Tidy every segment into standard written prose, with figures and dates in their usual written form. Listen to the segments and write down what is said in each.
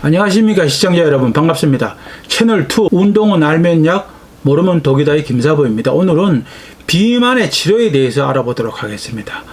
안녕하십니까 시청자 여러분, 반갑습니다. 채널2 운동은 알면 약 모르면 독이다의 김사부입니다. 오늘은 비만의 치료에 대해서 알아보도록 하겠습니다.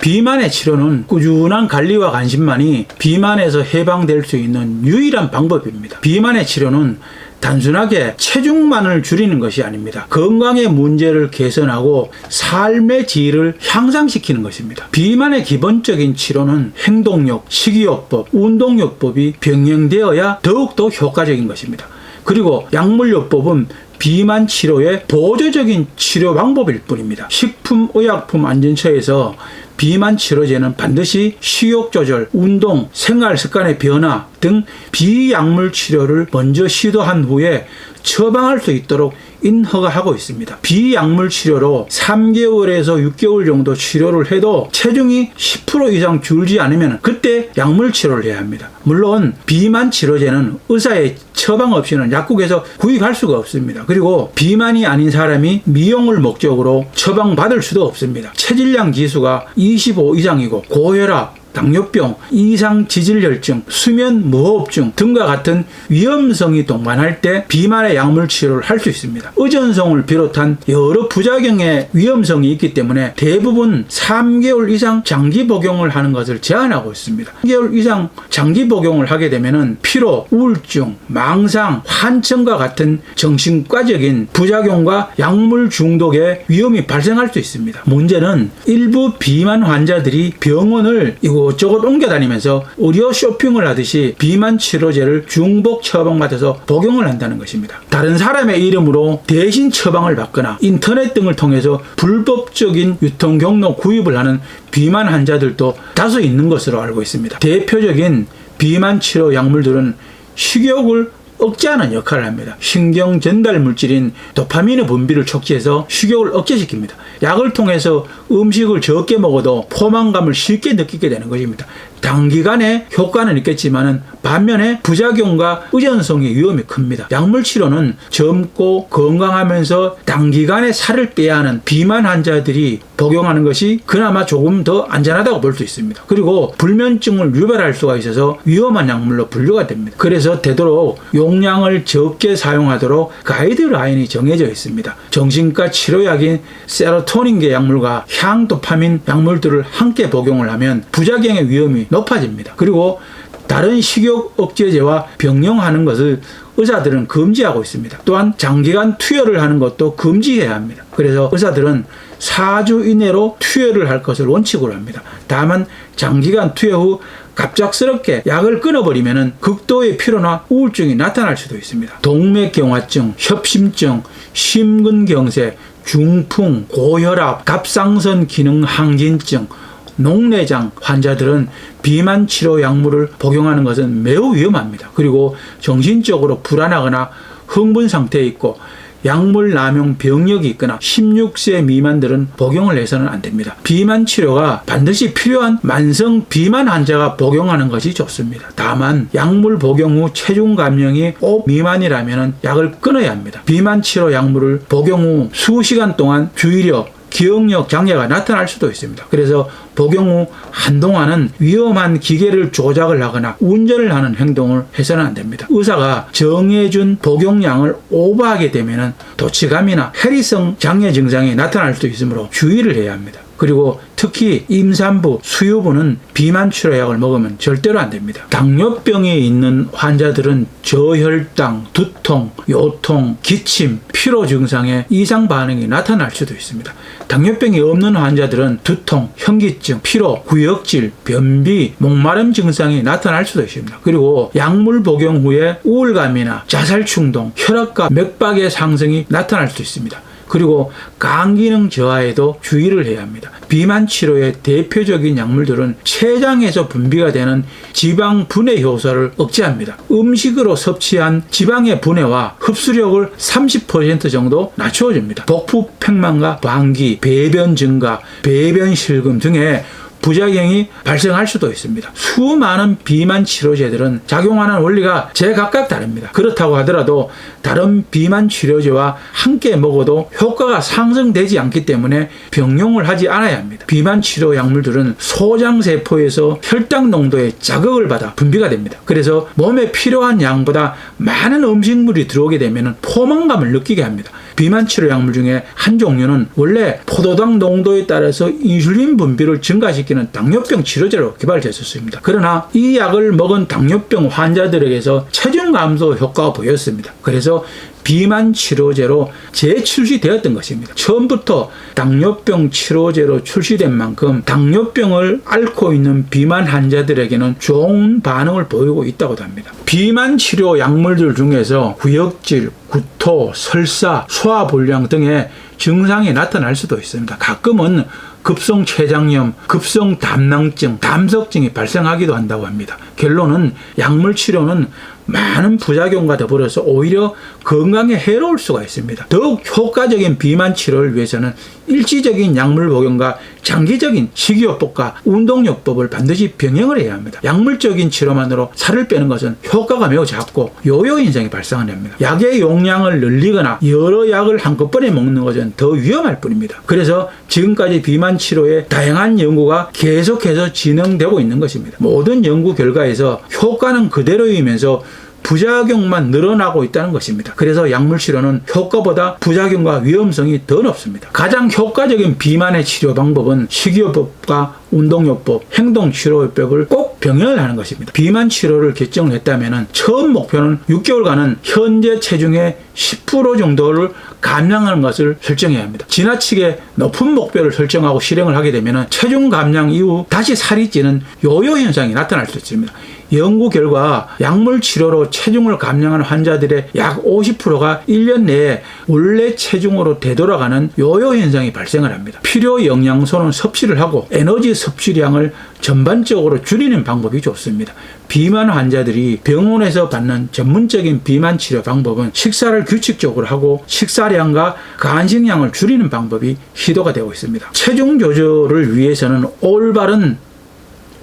비만의 치료는 꾸준한 관리와 관심만이 비만에서 해방될 수 있는 유일한 방법입니다. 비만의 치료는 단순하게 체중만을 줄이는 것이 아닙니다. 건강의 문제를 개선하고 삶의 질을 향상시키는 것입니다. 비만의 기본적인 치료는 행동력, 식이요법, 운동요법이 병행되어야 더욱더 효과적인 것입니다. 그리고 약물요법은 비만 치료의 보조적인 치료 방법일 뿐입니다. 식품의약품안전처에서 비만 치료제는 반드시 식욕 조절, 운동, 생활 습관의 변화 등 비약물 치료를 먼저 시도한 후에 처방할 수 있도록 인허가하고 있습니다. 비약물 치료로 3개월에서 6개월 정도 치료를 해도 체중이 10% 이상 줄지 않으면 그때 약물 치료를 해야 합니다. 물론 비만 치료제는 의사의 처방 없이는 약국에서 구입할 수가 없습니다. 그리고 비만이 아닌 사람이 미용을 목적으로 처방받을 수도 없습니다. 체질량 지수가 25 이상이고 고혈압, 당뇨병, 이상 지질혈증, 수면 무호흡증 등과 같은 위험성이 동반할 때 비만의 약물 치료를 할 수 있습니다. 의존성을 비롯한 여러 부작용의 위험성이 있기 때문에 대부분 3개월 이상 장기 복용을 하는 것을 제한하고 있습니다. 3개월 이상 장기 복용을 하게 되면 피로, 우울증, 망상, 환청과 같은 정신과적인 부작용과 약물 중독의 위험이 발생할 수 있습니다. 문제는 일부 비만 환자들이 병원을 이곳저곳 옮겨다니면서 의료 쇼핑을 하듯이 비만 치료제를 중복 처방받아서 복용을 한다는 것입니다. 다른 사람의 이름으로 대신 처방을 받거나 인터넷 등을 통해서 불법적인 유통 경로 구입을 하는 비만 환자들도 다수 있는 것으로 알고 있습니다. 대표적인 비만 치료 약물들은 식욕을 억제하는 역할을 합니다. 신경 전달 물질인 도파민의 분비를 촉진해서 식욕을 억제시킵니다. 약을 통해서 음식을 적게 먹어도 포만감을 쉽게 느끼게 되는 것입니다. 단기간에 효과는 있겠지만 반면에 부작용과 의존성의 위험이 큽니다. 약물 치료는 젊고 건강하면서 단기간에 살을 빼야 하는 비만 환자들이 복용하는 것이 그나마 조금 더 안전하다고 볼 수 있습니다. 그리고 불면증을 유발할 수가 있어서 위험한 약물로 분류가 됩니다. 그래서 되도록 용량을 적게 사용하도록 가이드라인이 정해져 있습니다. 정신과 치료약인 세로토닌계 약물과 향도파민 약물들을 함께 복용을 하면 부작용의 위험이 높아집니다. 그리고 다른 식욕 억제제와 병용하는 것을 의사들은 금지하고 있습니다. 또한 장기간 투여를 하는 것도 금지해야 합니다. 그래서 의사들은 4주 이내로 투여를 할 것을 원칙으로 합니다. 다만 장기간 투여 후 갑작스럽게 약을 끊어버리면 극도의 피로나 우울증이 나타날 수도 있습니다. 동맥경화증, 협심증, 심근경색, 중풍, 고혈압, 갑상선 기능 항진증, 녹내장 환자들은 비만 치료 약물을 복용하는 것은 매우 위험합니다. 그리고 정신적으로 불안하거나 흥분 상태에 있고 약물 남용 병력이 있거나 16세 미만들은 복용을 해서는 안 됩니다. 비만 치료가 반드시 필요한 만성 비만 환자가 복용하는 것이 좋습니다. 다만 약물 복용 후 체중 감량이 5 미만이라면 약을 끊어야 합니다. 비만 치료 약물을 복용 후 수시간 동안 주의력, 기억력 장애가 나타날 수도 있습니다. 그래서 복용 후 한동안은 위험한 기계를 조작을 하거나 운전을 하는 행동을 해서는 안 됩니다. 의사가 정해준 복용량을 오버하게 되면 도취감이나 해리성 장애 증상이 나타날 수도 있으므로 주의를 해야 합니다. 그리고 특히 임산부, 수유부는 비만 치료약을 먹으면 절대로 안 됩니다. 당뇨병이 있는 환자들은 저혈당, 두통, 요통, 기침, 피로 증상에 이상 반응이 나타날 수도 있습니다. 당뇨병이 없는 환자들은 두통, 현기증, 피로, 구역질, 변비, 목마름 증상이 나타날 수도 있습니다. 그리고 약물 복용 후에 우울감이나 자살 충동, 혈압과 맥박의 상승이 나타날 수 있습니다. 그리고 간 기능 저하에도 주의를 해야 합니다. 비만 치료의 대표적인 약물들은 췌장에서 분비가 되는 지방 분해 효소를 억제합니다. 음식으로 섭취한 지방의 분해와 흡수력을 30% 정도 낮춰줍니다. 복부 팽만과 방기, 배변 증가, 배변 실금 등의 부작용이 발생할 수도 있습니다. 수많은 비만 치료제들은 작용하는 원리가 제각각 다릅니다. 그렇다고 하더라도 다른 비만 치료제와 함께 먹어도 효과가 상승되지 않기 때문에 병용을 하지 않아야 합니다. 비만 치료 약물들은 소장세포에서 혈당 농도에 자극을 받아 분비가 됩니다. 그래서 몸에 필요한 양보다 많은 음식물이 들어오게 되면 포만감을 느끼게 합니다. 비만 치료 약물 중에 한 종류는 원래 포도당 농도에 따라서 인슐린 분비를 증가시키는 당뇨병 치료제로 개발됐었습니다. 그러나 이 약을 먹은 당뇨병 환자들에게서 체중 감소 효과가 보였습니다. 그래서 비만 치료제로 재출시되었던 것입니다. 처음부터 당뇨병 치료제로 출시된 만큼 당뇨병을 앓고 있는 비만 환자들에게는 좋은 반응을 보이고 있다고 합니다. 비만 치료 약물들 중에서 구역질, 구토, 설사, 소화불량 등의 증상이 나타날 수도 있습니다. 가끔은 급성 췌장염, 급성 담낭증, 담석증이 발생하기도 한다고 합니다. 결론은 약물 치료는 많은 부작용과 더불어서 오히려 건강에 해로울 수가 있습니다. 더욱 효과적인 비만 치료를 위해서는 일시적인 약물 복용과 장기적인 식이요법과 운동요법을 반드시 병행을 해야 합니다. 약물적인 치료만으로 살을 빼는 것은 효과가 매우 작고 요요 현상이 발생합니다. 약의 용량을 늘리거나 여러 약을 한꺼번에 먹는 것은 더 위험할 뿐입니다. 그래서 지금까지 비만 치료에 다양한 연구가 계속해서 진행되고 있는 것입니다. 모든 연구 결과에서 효과는 그대로이면서 부작용만 늘어나고 있다는 것입니다. 그래서 약물 치료는 효과보다 부작용과 위험성이 더 높습니다. 가장 효과적인 비만의 치료 방법은 식이요법과 운동요법, 행동치료요법을 꼭 병행을 하는 것입니다. 비만 치료를 결정을 했다면 처음 목표는 6개월간은 현재 체중의 10% 정도를 감량하는 것을 설정해야 합니다. 지나치게 높은 목표를 설정하고 실행을 하게 되면 체중 감량 이후 다시 살이 찌는 요요 현상이 나타날 수 있습니다. 연구 결과 약물 치료로 체중을 감량하는 환자들의 약 50%가 1년 내에 원래 체중으로 되돌아가는 요요 현상이 발생을 합니다. 필요 영양소는 섭취를 하고 에너지 섭취량을 전반적으로 줄이는 방법이 좋습니다. 비만 환자들이 병원에서 받는 전문적인 비만 치료 방법은 식사를 규칙적으로 하고 식사량과 간식량을 줄이는 방법이 시도가 되고 있습니다. 체중 조절을 위해서는 올바른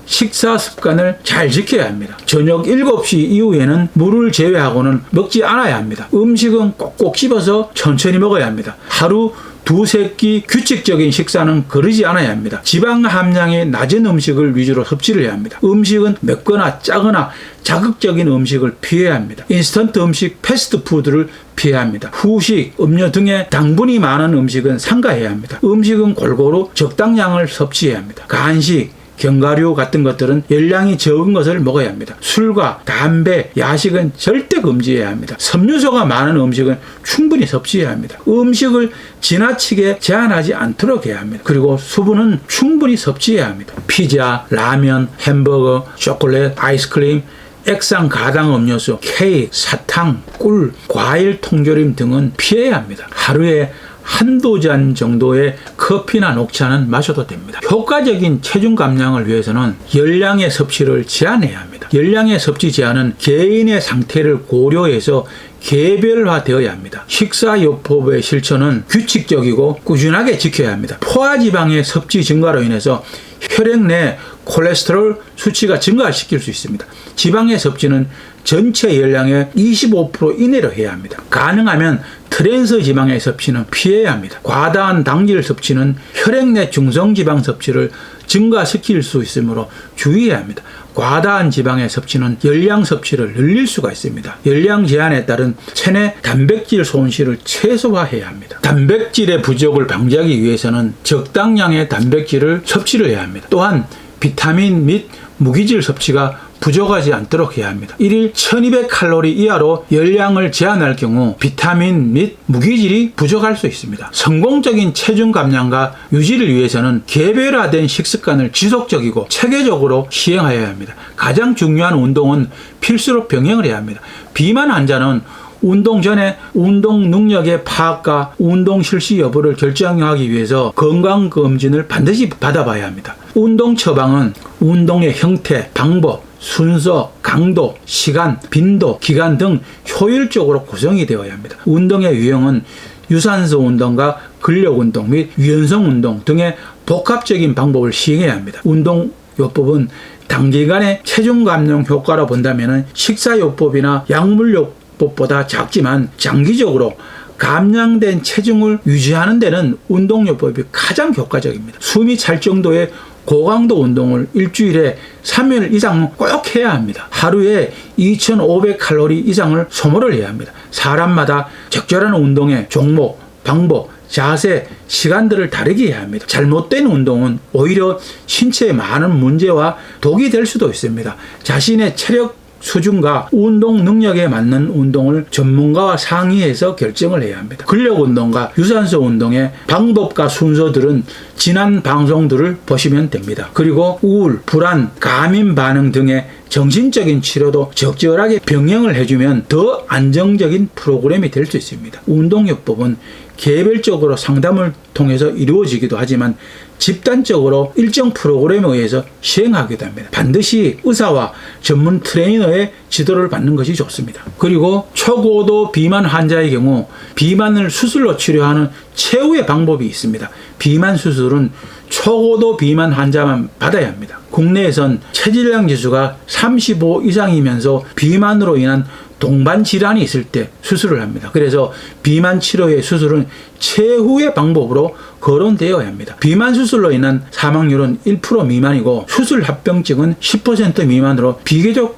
식사 습관을 잘 지켜야 합니다. 저녁 7시 이후에는 물을 제외하고는 먹지 않아야 합니다. 음식은 꼭꼭 씹어서 천천히 먹어야 합니다. 하루 2-3끼 규칙적인 식사는 거르지 않아야 합니다. 지방 함량이 낮은 음식을 위주로 섭취를 해야 합니다. 음식은 맵거나 짜거나 자극적인 음식을 피해야 합니다. 인스턴트 음식, 패스트푸드를 피해야 합니다. 후식, 음료 등의 당분이 많은 음식은 삼가해야 합니다. 음식은 골고루 적당량을 섭취해야 합니다. 간식, 견과류 같은 것들은 열량이 적은 것을 먹어야 합니다. 술과 담배, 야식은 절대 금지해야 합니다. 섬유소가 많은 음식은 충분히 섭취해야 합니다. 음식을 지나치게 제한하지 않도록 해야 합니다. 그리고 수분은 충분히 섭취해야 합니다. 피자, 라면, 햄버거, 초콜릿, 아이스크림, 액상 가당 음료수, 케이크, 사탕, 꿀, 과일 통조림 등은 피해야 합니다. 하루에 한두 잔 정도의 커피나 녹차는 마셔도 됩니다. 효과적인 체중 감량을 위해서는 열량의 섭취를 제한해야 합니다. 열량의 섭취 제한은 개인의 상태를 고려해서 개별화되어야 합니다. 식사요법의 실천은 규칙적이고 꾸준하게 지켜야 합니다. 포화지방의 섭취 증가로 인해서 혈액 내 콜레스테롤 수치가 증가시킬 수 있습니다. 지방의 섭취는 전체 열량의 25% 이내로 해야 합니다. 가능하면 트랜스 지방의 섭취는 피해야 합니다. 과다한 당질 섭취는 혈액 내 중성지방 섭취를 증가시킬 수 있으므로 주의해야 합니다. 과다한 지방의 섭취는 열량 섭취를 늘릴 수가 있습니다. 열량 제한에 따른 체내 단백질 손실을 최소화해야 합니다. 단백질의 부족을 방지하기 위해서는 적당량의 단백질을 섭취를 해야 합니다. 또한 비타민 및 무기질 섭취가 부족하지 않도록 해야 합니다. 1일 1200칼로리 이하로 열량을 제한할 경우 비타민 및 무기질이 부족할 수 있습니다. 성공적인 체중 감량과 유지를 위해서는 개별화된 식습관을 지속적이고 체계적으로 시행하여야 합니다. 가장 중요한 운동은 필수로 병행을 해야 합니다. 비만 환자는 운동 전에 운동 능력의 파악과 운동 실시 여부를 결정하기 위해서 건강검진을 반드시 받아봐야 합니다. 운동 처방은 운동의 형태, 방법, 순서, 강도, 시간, 빈도, 기간 등 효율적으로 구성이 되어야 합니다. 운동의 유형은 유산소 운동과 근력 운동 및 유연성 운동 등의 복합적인 방법을 시행해야 합니다. 운동요법은 단기간에 체중 감량 효과로 본다면 식사요법이나 약물요법보다 작지만 장기적으로 감량된 체중을 유지하는 데는 운동요법이 가장 효과적입니다. 숨이 찰 정도의 고강도 운동을 일주일에 3일 이상 꼭 해야 합니다. 하루에 2,500칼로리 이상을 소모를 해야 합니다. 사람마다 적절한 운동의 종목, 방법, 자세, 시간들을 다르게 해야 합니다. 잘못된 운동은 오히려 신체에 많은 문제와 독이 될 수도 있습니다. 자신의 체력 수준과 운동 능력에 맞는 운동을 전문가와 상의해서 결정을 해야 합니다. 근력 운동과 유산소 운동의 방법과 순서들은 지난 방송들을 보시면 됩니다. 그리고 우울, 불안, 과민 반응 등의 정신적인 치료도 적절하게 병행을 해주면 더 안정적인 프로그램이 될 수 있습니다. 운동요법은 개별적으로 상담을 통해서 이루어지기도 하지만 집단적으로 일정 프로그램에 의해서 시행하기도 합니다. 반드시 의사와 전문 트레이너의 지도를 받는 것이 좋습니다. 그리고 초고도 비만 환자의 경우 비만을 수술로 치료하는 최후의 방법이 있습니다. 비만 수술은 초고도 비만 환자만 받아야 합니다. 국내에선 체질량 지수가 35 이상이면서 비만으로 인한 동반 질환이 있을 때 수술을 합니다. 그래서 비만 치료의 수술은 최후의 방법으로 거론되어야 합니다. 비만 수술로 인한 사망률은 1% 미만이고 수술 합병증은 10% 미만으로 비교적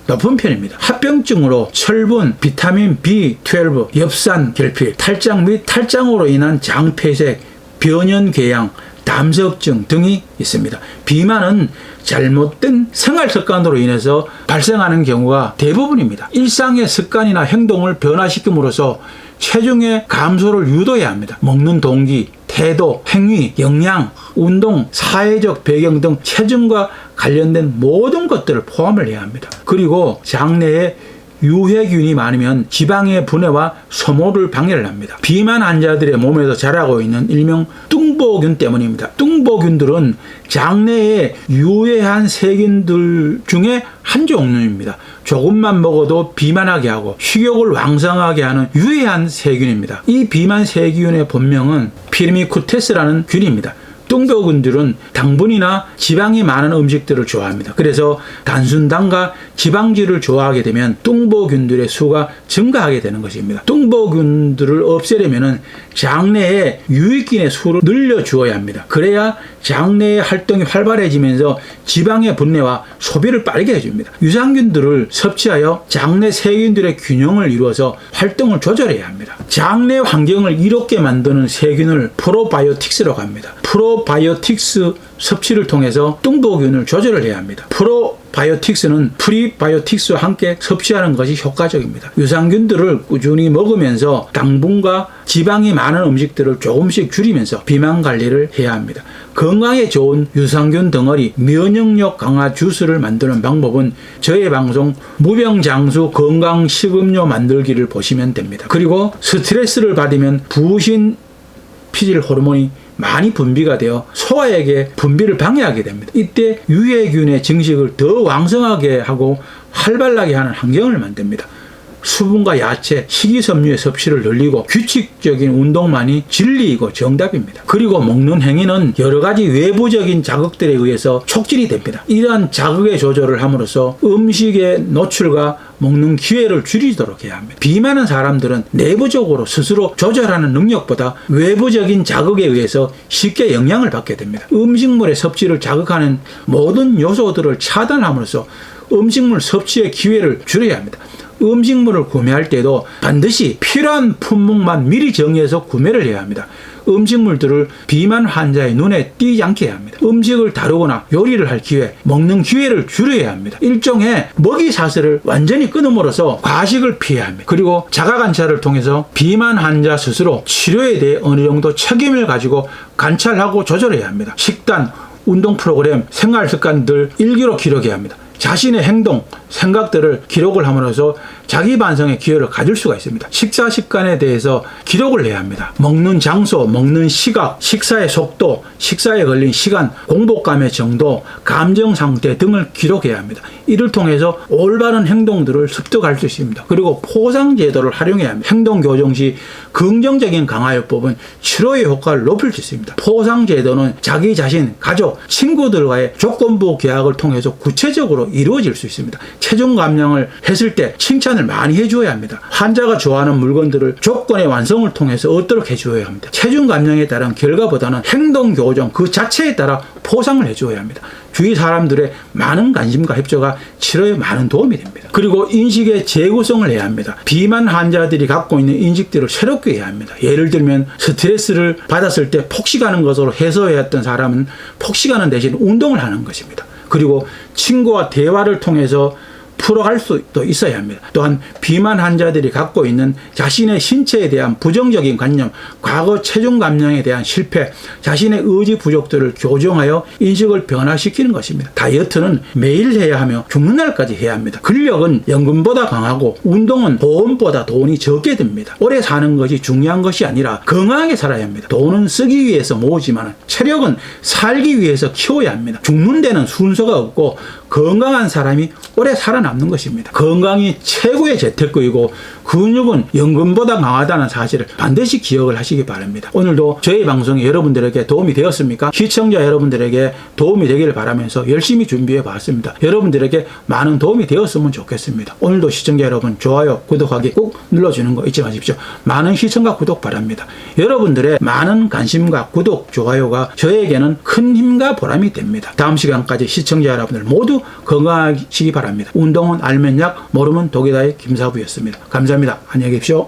높은 편입니다. 합병증으로 철분, 비타민 B12, 엽산 결핍, 탈장 및 탈장으로 인한 장폐색, 변연궤양, 담석증 등이 있습니다. 비만은 잘못된 생활 습관으로 인해서 발생하는 경우가 대부분입니다. 일상의 습관이나 행동을 변화시킴으로써 체중의 감소를 유도해야 합니다. 먹는 동기, 태도, 행위, 영양, 운동, 사회적 배경 등 체중과 관련된 모든 것들을 포함을 해야 합니다. 그리고 장내에 유해균이 많으면 지방의 분해와 소모를 방해를 합니다. 비만 환자들의 몸에서 자라고 있는 일명 뚱보균 때문입니다. 뚱보균들은 장내에 유해한 세균들 중에 한 종류입니다. 조금만 먹어도 비만하게 하고 식욕을 왕성하게 하는 유해한 세균입니다. 이 비만 세균의 본명은 피르미쿠테스라는 균입니다. 뚱보균들은 당분이나 지방이 많은 음식들을 좋아합니다. 그래서 단순당과 지방질을 좋아하게 되면 뚱보균들의 수가 증가하게 되는 것입니다. 뚱보균들을 없애려면 장내에 유익균의 수를 늘려주어야 합니다. 그래야 장내의 활동이 활발해지면서 지방의 분해와 소비를 빠르게 해줍니다. 유산균들을 섭취하여 장내 세균들의 균형을 이루어서 활동을 조절해야 합니다. 장내 환경을 이롭게 만드는 세균을 프로바이오틱스라고 합니다. 프로바이오틱스 섭취를 통해서 뚱보균을 조절을 해야 합니다. 프로바이오틱스는 프리바이오틱스와 함께 섭취하는 것이 효과적입니다. 유산균들을 꾸준히 먹으면서 당분과 지방이 많은 음식들을 조금씩 줄이면서 비만 관리를 해야 합니다. 건강에 좋은 유산균 덩어리 면역력 강화 주스를 만드는 방법은 저의 방송 무병장수 건강식음료 만들기를 보시면 됩니다. 그리고 스트레스를 받으면 부신 피질 호르몬이 많이 분비가 되어 소화액의 분비를 방해하게 됩니다. 이때 유해균의 증식을 더 왕성하게 하고 활발하게 하는 환경을 만듭니다. 수분과 야채, 식이섬유의 섭취를 늘리고 규칙적인 운동만이 진리이고 정답입니다. 그리고 먹는 행위는 여러 가지 외부적인 자극들에 의해서 촉진이 됩니다. 이러한 자극의 조절을 함으로써 음식의 노출과 먹는 기회를 줄이도록 해야 합니다. 비만한 사람들은 내부적으로 스스로 조절하는 능력보다 외부적인 자극에 의해서 쉽게 영향을 받게 됩니다. 음식물의 섭취를 자극하는 모든 요소들을 차단함으로써 음식물 섭취의 기회를 줄여야 합니다. 음식물을 구매할 때도 반드시 필요한 품목만 미리 정해서 구매를 해야 합니다. 음식물들을 비만 환자의 눈에 띄지 않게 해야 합니다. 음식을 다루거나 요리를 할 기회, 먹는 기회를 줄여야 합니다. 일종의 먹이 사슬을 완전히 끊음으로써 과식을 피해야 합니다. 그리고 자가관찰을 통해서 비만 환자 스스로 치료에 대해 어느 정도 책임을 가지고 관찰하고 조절해야 합니다. 식단, 운동 프로그램, 생활 습관들 일기로 기록해야 합니다. 자신의 행동, 생각들을 기록을 함으로써 자기 반성의 기회를 가질 수가 있습니다. 식사 습관에 대해서 기록을 해야 합니다. 먹는 장소, 먹는 시각, 식사의 속도, 식사에 걸린 시간, 공복감의 정도, 감정 상태 등을 기록해야 합니다. 이를 통해서 올바른 행동들을 습득할 수 있습니다. 그리고 포상 제도를 활용해야 합니다. 행동 교정 시 긍정적인 강화요법은 치료의 효과를 높일 수 있습니다. 포상 제도는 자기 자신, 가족, 친구들과의 조건부 계약을 통해서 구체적으로 이루어질 수 있습니다. 체중 감량을 했을 때 칭찬을 많이 해줘야 합니다. 환자가 좋아하는 물건들을 조건의 완성을 통해서 얻도록 해줘야 합니다. 체중 감량에 따른 결과보다는 행동 교정 그 자체에 따라 포상을 해줘야 합니다. 주위 사람들의 많은 관심과 협조가 치료에 많은 도움이 됩니다. 그리고 인식의 재구성을 해야 합니다. 비만 환자들이 갖고 있는 인식들을 새롭게 해야 합니다. 예를 들면 스트레스를 받았을 때 폭식하는 것으로 해소해왔던 사람은 폭식하는 대신 운동을 하는 것입니다. 그리고 친구와 대화를 통해서 풀어갈 수도 있어야 합니다. 또한 비만 환자들이 갖고 있는 자신의 신체에 대한 부정적인 관념, 과거 체중 감량에 대한 실패, 자신의 의지 부족들을 교정하여 인식을 변화시키는 것입니다. 다이어트는 매일 해야 하며 죽는 날까지 해야 합니다. 근력은 연금보다 강하고 운동은 보험보다 돈이 적게 듭니다. 오래 사는 것이 중요한 것이 아니라 건강하게 살아야 합니다. 돈은 쓰기 위해서 모으지만 체력은 살기 위해서 키워야 합니다. 죽는 데는 순서가 없고 건강한 사람이 오래 살아남는 것입니다. 건강이 최고의 재테크이고 근육은 연금보다 강하다는 사실을 반드시 기억을 하시기 바랍니다. 오늘도 저희 방송이 여러분들에게 도움이 되었습니까? 시청자 여러분들에게 도움이 되기를 바라면서 열심히 준비해 봤습니다. 여러분들에게 많은 도움이 되었으면 좋겠습니다. 오늘도 시청자 여러분 좋아요, 구독하기 꼭 눌러주는 거 잊지 마십시오. 많은 시청과 구독 바랍니다. 여러분들의 많은 관심과 구독, 좋아요가 저에게는 큰 힘과 보람이 됩니다. 다음 시간까지 시청자 여러분들 모두 건강하시기 바랍니다. 운동은 알면 약, 모르면 독이다의 김사부였습니다. 감사합니다. 안녕히 계십시오.